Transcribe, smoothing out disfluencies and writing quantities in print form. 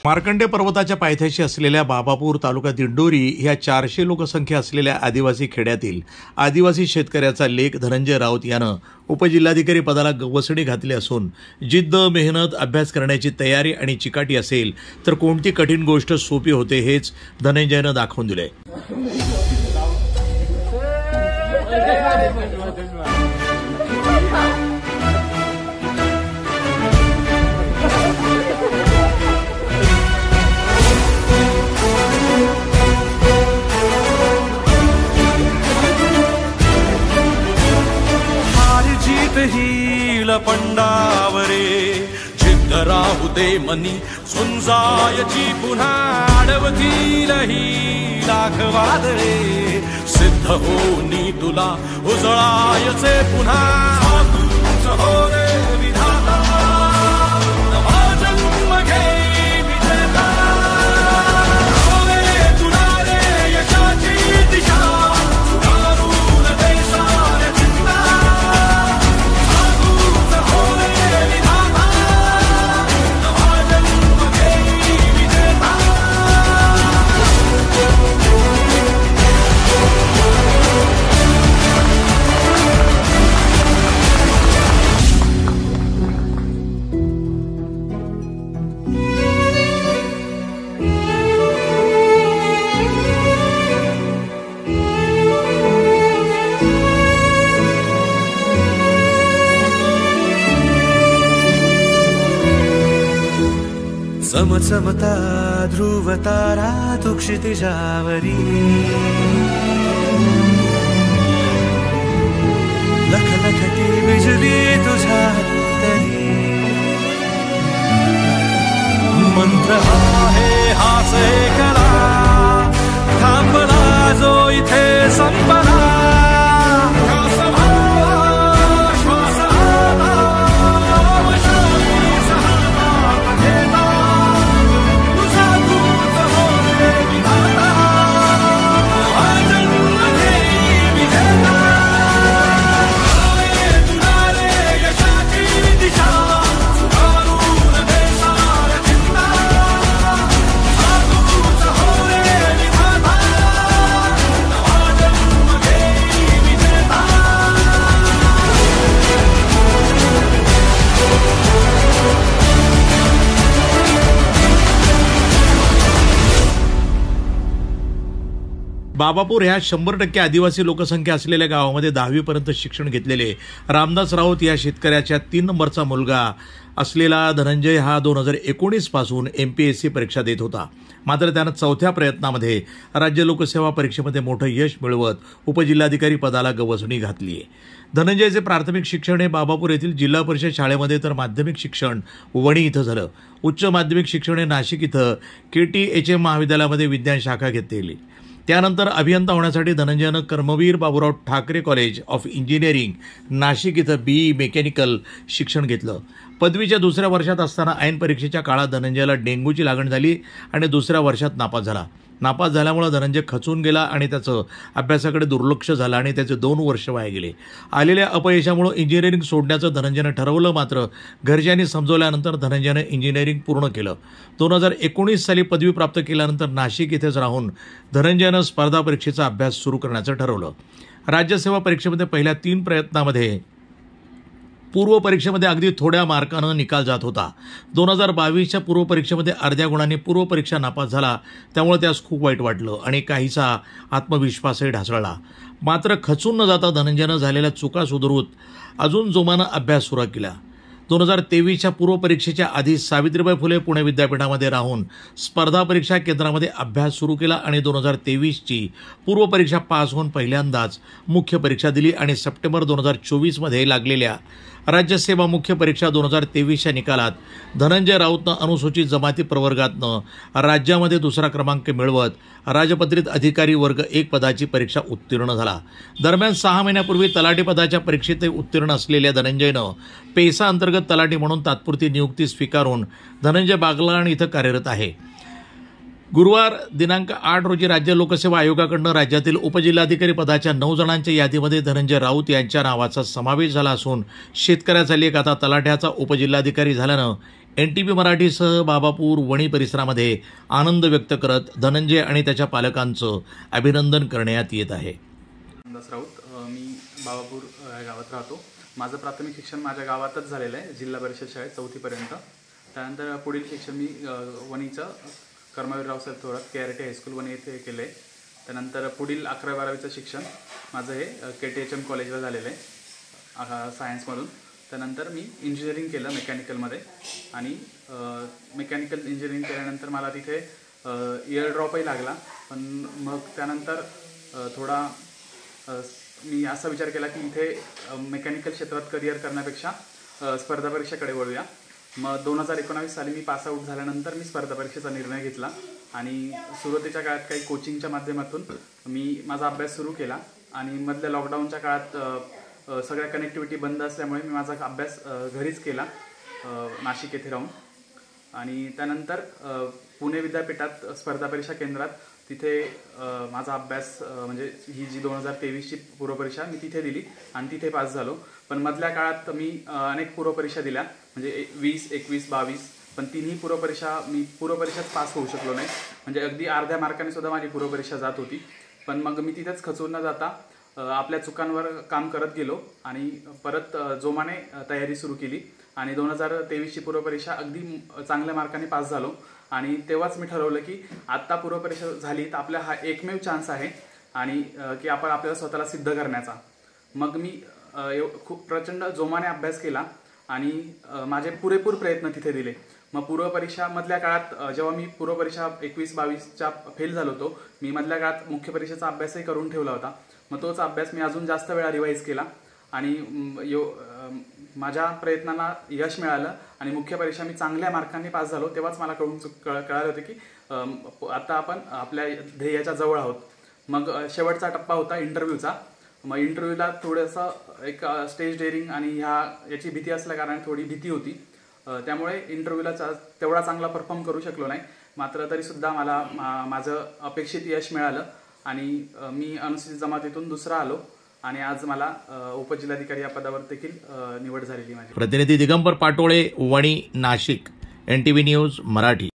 मार्कंडे पर्वताच्या पायथ्याशी असलेल्या बाबापूर तालुका दिंडोरी ह्या 400 लोकसंख्या असलेल्या आदिवासी खेड्यातील आदिवासी शेतकऱ्याचा लेख धनंजय राऊत यानं उपजिल्हाधिकारी पदाला गवसणी घातली असून जिद्द, मेहनत, अभ्यास करण्याची तयारी आणि चिकाटी असेल तर कोणती कठीण गोष्ट सोपी होते हेच धनंजयनं दाखवून दिले. हील पंडावरे जिद्द राहू दे मनी सुंजायची पुन्हा अडवतील ही लाख वादळे सिद्ध होनी तुला उजळायचे पुन्हा हो रे विधाता नवा जन्म घे विजेता हो रे तुला रे यशाची दिशा सुधारून दे साऱ्या चिंता चमचमता ध्रुव तारा तू क्षितिजावरी लखलखती बिजली तुझ्या तरी मंत्र आहे हाच एकला थांबला जो इथे संपला बाबापूर ह्या 100% आदिवासी लोकसंख्या असलेल्या गावामध्ये 10वी पर्यंत शिक्षण घेतलेले रामदास राऊत या शेतकऱ्याच्या 3 नंबरचा मुलगा असलेला धनंजय हा 2019 पासून MPSC परीक्षा देत होता. मात्र त्यानं 4थ्या प्रयत्नामध्ये राज्य लोकसेवा परीक्षेमध्ये मोठं यश मिळवत उपजिल्हाधिकारी पदाला गवसणी घातली आहे. धनंजयचे प्राथमिक शिक्षण हे बाबापूर येथील जिल्हा परिषद शाळेमध्ये तर माध्यमिक शिक्षण वणी इथं झालं. उच्च माध्यमिक शिक्षण हे नाशिक इथं KTHM महाविद्यालयामध्ये विज्ञान शाखा घेतली. त्यानंतर अभियंता होण्यासाठी धनंजयनं Karmaveer Baburao Thackeray college of engineering Nashik इथं BE मेकॅनिकल शिक्षण घेतलं. पदवीच्या 2ऱ्या वर्षात असताना ऐन परीक्षेच्या काळात धनंजयला डेंग्यूची लागण झाली आणि 2ऱ्या वर्षात नापास झाला. नापास झाल्यामुळे धनंजय खचून गेला आणि त्याचं अभ्यासाकडे दुर्लक्ष झालं आणि त्याचे 2 वर्ष वाया गेले. आलेल्या अपयशामुळे इंजिनिअरिंग सोडण्याचं धनंजयनं ठरवलं. मात्र घरच्यांनी समजवल्यानंतर धनंजयनं इंजिनिअरिंग पूर्ण केलं. 2019 साली पदवी प्राप्त केल्यानंतर नाशिक इथेच राहून धनंजयनं स्पर्धा परीक्षेचा अभ्यास सुरू करण्याचं ठरवलं. राज्यसेवा परीक्षेमध्ये पहिल्या 3 प्रयत्नामध्ये पूर्व परीक्षेमध्ये अगदी थोड्या मार्कानं निकाल जात होता. 2022च्या पूर्व परीक्षेमध्ये अर्ध्या गुणांनी पूर्व परीक्षा नापास झाला. त्यामुळे त्यास खूप वाईट वाटलं आणि काहीसा आत्मविश्वासही ढासळला. मात्र खचून न जाता धनंजयनं झालेल्या चुका सुधारत अजून जोमानं अभ्यास सुरू केला. 2023च्या पूर्व परीक्षेच्या आधी सावित्रीबाई फुले पुणे विद्यापीठामध्ये राहून स्पर्धा परीक्षा केंद्रामध्ये अभ्यास सुरू केला आणि 2023ची पूर्व परीक्षा पास होऊन पहिल्यांदाच मुख्य परीक्षा दिली आणि सप्टेंबर 2024मध्ये लागलेल्या राज्यसेवा मुख्य परीक्षा 2023च्या निकालात धनंजय राऊतनं अनुसूचित जमाती प्रवर्गातनं राज्यामध्ये 2रा क्रमांक मिळवत राजपत्रित अधिकारी वर्ग 1 पदाची परीक्षा उत्तीर्ण झाला. दरम्यान 6 महिन्यापूर्वी तलाठी पदाच्या परीक्षेत उत्तीर्ण असलेल्या धनंजयनं पेसा अंतर्गत तलाठी म्हणून तात्पुरती नियुक्ती स्वीकारून धनंजय बागलाण इथं कार्यरत आहे. गुरुवार दिनांक 8 रोजी राज्य लोकसेवा आयोगाकडून राज्यातील उपजिल्हाधिकारी पदाच्या 9 जणांच्या यादीमध्ये धनंजय राऊत यांच्या नावाचा समावेश झाला असून शेतकऱ्याचा लेख आता तलाठ्याचा उपजिल्हाधिकारी झाल्यानं NTV मराठीसह बाबापूर वणी परिसरामध्ये आनंद व्यक्त करत धनंजय आणि त्याच्या पालकांचं अभिनंदन करण्यात येत आहे. रामदास राऊत, मी बाबापूर या गावात राहतो. माझं प्राथमिक शिक्षण माझ्या गावातच झालेलं आहे, जिल्हा परिषद शाळेत 4थी पर्यंत. त्यानंतर पुढील शिक्षण मी वणीचं कर्मवीर रावसाहेब थोरात KRT हायस्कूल वणी येथे केलं आहे. त्यानंतर पुढील 11वी-12वीचं शिक्षण माझं हे KTHM कॉलेजला झालेलं आहे सायन्समधून. त्यानंतर मी इंजिनिअरिंग केलं मेकॅनिकलमध्ये आणि मेकॅनिकल इंजिनिअरिंग केल्यानंतर मला तिथे इयर ड्रॉपही लागला. पण मग त्यानंतर थोडा मी असा विचार केला की इथे मेकॅनिकल क्षेत्रात करिअर करण्यापेक्षा स्पर्धा परीक्षेकडे वळूया. मग 2019 साली मी पासआउट झाल्यानंतर मी स्पर्धा परीक्षेचा निर्णय घेतला आणि सुरुवातीच्या काळात काही कोचिंगच्या माध्यमातून मी माझा अभ्यास सुरू केला आणि मधल्या लॉकडाऊनच्या काळात सगळ्या कनेक्टिव्हिटी बंद असल्यामुळे मी माझा अभ्यास घरीच केला नाशिक येथे राहून. आणि त्यानंतर पुणे विद्यापीठात स्पर्धा परीक्षा केंद्रात तिथे माझा अभ्यास म्हणजे ही जी 2023ची पूर्वपरीक्षा मी तिथे दिली आणि तिथे पास झालो. पण मधल्या काळात मी अनेक पूर्वपरीक्षा दिल्या म्हणजे 20, 21, 22, पण तिन्ही पूर्वपरीक्षा मी पूर्वपरीक्षाच पास होऊ शकलो नाही. म्हणजे अगदी अर्ध्या मार्काने सुद्धा माझी पूर्वपरीक्षा जात होती. पण मग मी तिथेच खचून न जाता आपल्या चुकांवर काम करत गेलो आणि परत जोमाने तयारी सुरू केली आणि 2023ची पूर्वपरीक्षा अगदी चांगल्या मार्काने पास झालो. आणि तेव्हाच मी ठरवलं की आत्ता पूर्वपरीक्षा झाली तर आपला हा एकमेव चान्स आहे आणि की आपण आपल्याला स्वतःला सिद्ध करण्याचा. मग मी खूप प्रचंड जोमाने अभ्यास केला आणि माझे पुरेपूर प्रयत्न तिथे दिले. मग पूर्वपरीक्षा मधल्या काळात जेव्हा मी पूर्वपरीक्षा 21-22च्या फेल झालो होतो, मी मधल्या काळात मुख्य परीक्षेचा अभ्यासही करून ठेवला होता. मग तोच अभ्यास मी अजून जास्त वेळा रिवाईज केला आणि माझ्या प्रयत्नांना यश मिळालं आणि मुख्य परीक्षा मी चांगल्या मार्कांनी पास झालो. तेव्हाच मला कळालं होतं की आता आपण आपल्या ध्येयाच्या जवळ आहोत. मग शेवटचा टप्पा होता इंटरव्ह्यूचा. मग इंटरव्ह्यूला थोडंसं एक स्टेज डेअरिंग आणि याची भीती असल्या कारणाने थोडी भीती होती. त्यामुळे इंटरव्ह्यूला तेवढा चांगला परफॉर्म करू शकलो नाही. मात्र तरीसुद्धा मला माझं अपेक्षित यश मिळालं आणि मी अनुसूचित जमातीतून दुसरा आलो आणि आज मला उपजिल्हाधिकारी या पदावर देखील निवड झालेली माझी. प्रतिनिधी दिगंबर पाटोळे, वणी, नाशिक, NTV न्यूज मराठी.